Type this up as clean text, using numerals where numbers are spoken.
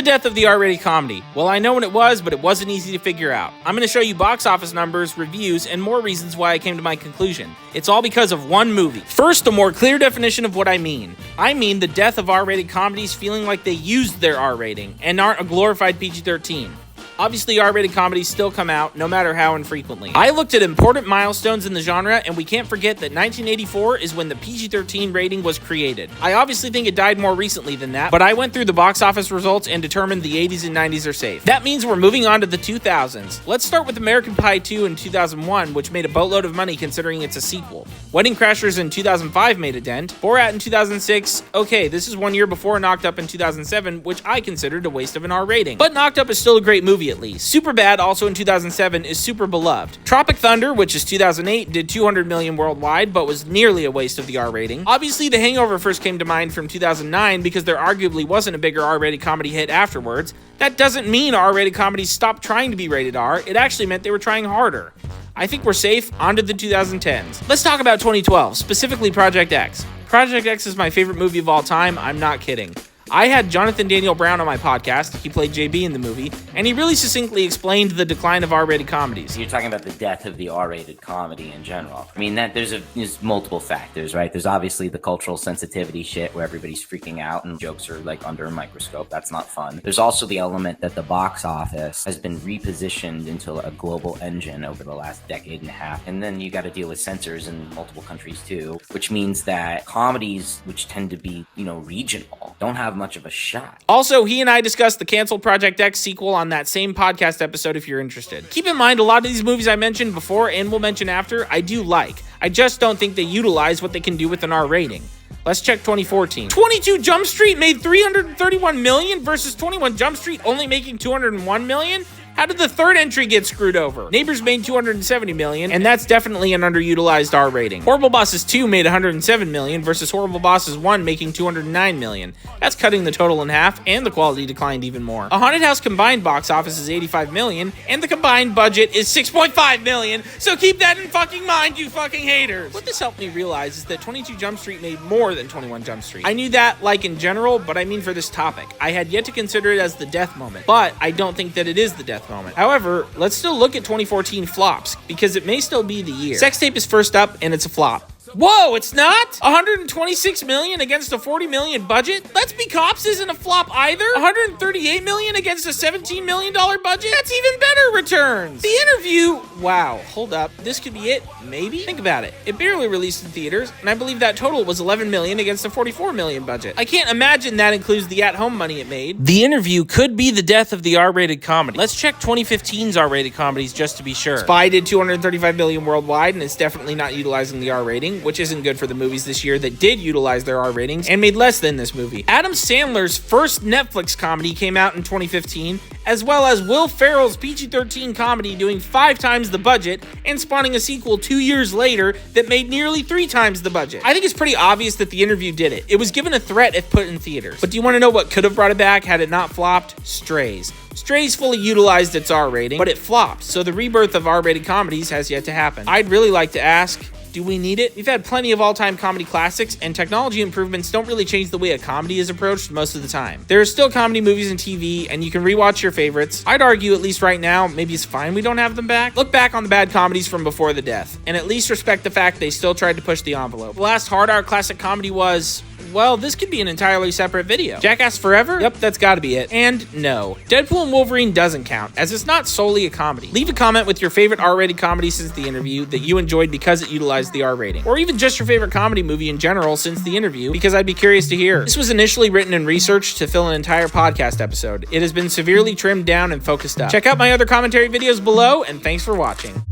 the death of the R-rated comedy? Well, I know when it was, but it wasn't easy to figure out. I'm going to show you box office numbers, reviews, and more reasons why I came to my conclusion. It's all because of one movie. First, a more clear definition of what I mean. I mean the death of R-rated comedies feeling like they used their R rating and aren't a glorified PG-13. Obviously, R-rated comedies still come out, no matter how infrequently. I looked at important milestones in the genre, and we can't forget that 1984 is when the PG-13 rating was created. I obviously think it died more recently than that, but I went through the box office results and determined the 80s and 90s are safe. That means we're moving on to the 2000s. Let's start with American Pie 2 in 2001, which made a boatload of money considering it's a sequel. Wedding Crashers in 2005 made a dent. Borat in 2006, okay, this is 1 year before Knocked Up in 2007, which I considered a waste of an R rating. But Knocked Up is still a great movie at least. Superbad, also in 2007, is super beloved. Tropic Thunder, which is 2008, did $200 million worldwide, but was nearly a waste of the R rating. Obviously, The Hangover first came to mind from 2009 because there arguably wasn't a bigger R-rated comedy hit afterwards. That doesn't mean R-rated comedies stopped trying to be rated R, it actually meant they were trying harder. I think we're safe. On to the 2010s. Let's talk about 2012, specifically Project X. Project X is my favorite movie of all time, I'm not kidding. I had Jonathan Daniel Brown on my podcast, he played JB in the movie, and he really succinctly explained the decline of R-rated comedies. You're talking about the death of the R-rated comedy in general. I mean, there's multiple factors, right? There's obviously the cultural sensitivity shit where everybody's freaking out and jokes are like under a microscope. That's not fun. There's also the element that the box office has been repositioned into a global engine over the last decade and a half. And then you got to deal with censors in multiple countries too, which means that comedies, which tend to be, regional, don't have much of a shot. Also, he and I discussed the canceled Project X sequel on that same podcast episode if you're interested. Keep in mind, a lot of these movies I mentioned before and will mention after, I do like. I just don't think they utilize what they can do with an R rating. Let's check 2014. 22 Jump Street made $331 million versus 21 Jump Street only making $201 million? How did the third entry get screwed over? Neighbors made $270 million, and that's definitely an underutilized R rating. Horrible Bosses 2 made $107 million versus Horrible Bosses 1 making $209 million. That's cutting the total in half, and the quality declined even more. A Haunted House combined box office is $85 million, and the combined budget is $6.5 million, so keep that in fucking mind, you fucking haters. What this helped me realize is that 22 Jump Street made more than 21 Jump Street. I knew that, like in general, but I mean for this topic. I had yet to consider it as the death moment, but I don't think that it is the death moment. However, let's still look at 2014 flops, because it may still be the year. Sex Tape is first up, and it's a flop. Whoa, it's not? $126 million against a $40 million budget? Let's Be Cops isn't a flop either. $138 million against a $17 million budget? That's even better returns. The Interview, wow, hold up. This could be it, maybe? Think about it. It barely released in theaters, and I believe that total was $11 million against a $44 million budget. I can't imagine that includes the at-home money it made. The Interview could be the death of the R-rated comedy. Let's check 2015's R-rated comedies just to be sure. Spy did $235 million worldwide, and it's definitely not utilizing the R rating, which isn't good for the movies this year that did utilize their R ratings and made less than this movie. Adam Sandler's first Netflix comedy came out in 2015, as well as Will Ferrell's PG-13 comedy doing 5 times the budget and spawning a sequel 2 years later that made nearly 3 times the budget. I think it's pretty obvious that The Interview did it. It was given a threat if put in theaters. But do you want to know what could have brought it back had it not flopped? Strays. Strays fully utilized its R rating, but it flopped, so the rebirth of R-rated comedies has yet to happen. I'd really like to ask, do we need it? We've had plenty of all-time comedy classics, and technology improvements don't really change the way a comedy is approached most of the time. There are still comedy movies and TV, and you can rewatch your favorites. I'd argue, at least right now, maybe it's fine we don't have them back. Look back on the bad comedies from before the death, and at least respect the fact they still tried to push the envelope. The last hard R classic comedy was... well, this could be an entirely separate video. Jackass Forever? Yep, that's gotta be it. And no, Deadpool and Wolverine doesn't count, as it's not solely a comedy. Leave a comment with your favorite R-rated comedy since The Interview that you enjoyed because it utilized the R rating. Or even just your favorite comedy movie in general since The Interview, because I'd be curious to hear. This was initially written and researched to fill an entire podcast episode. It has been severely trimmed down and focused up. Check out my other commentary videos below, and thanks for watching.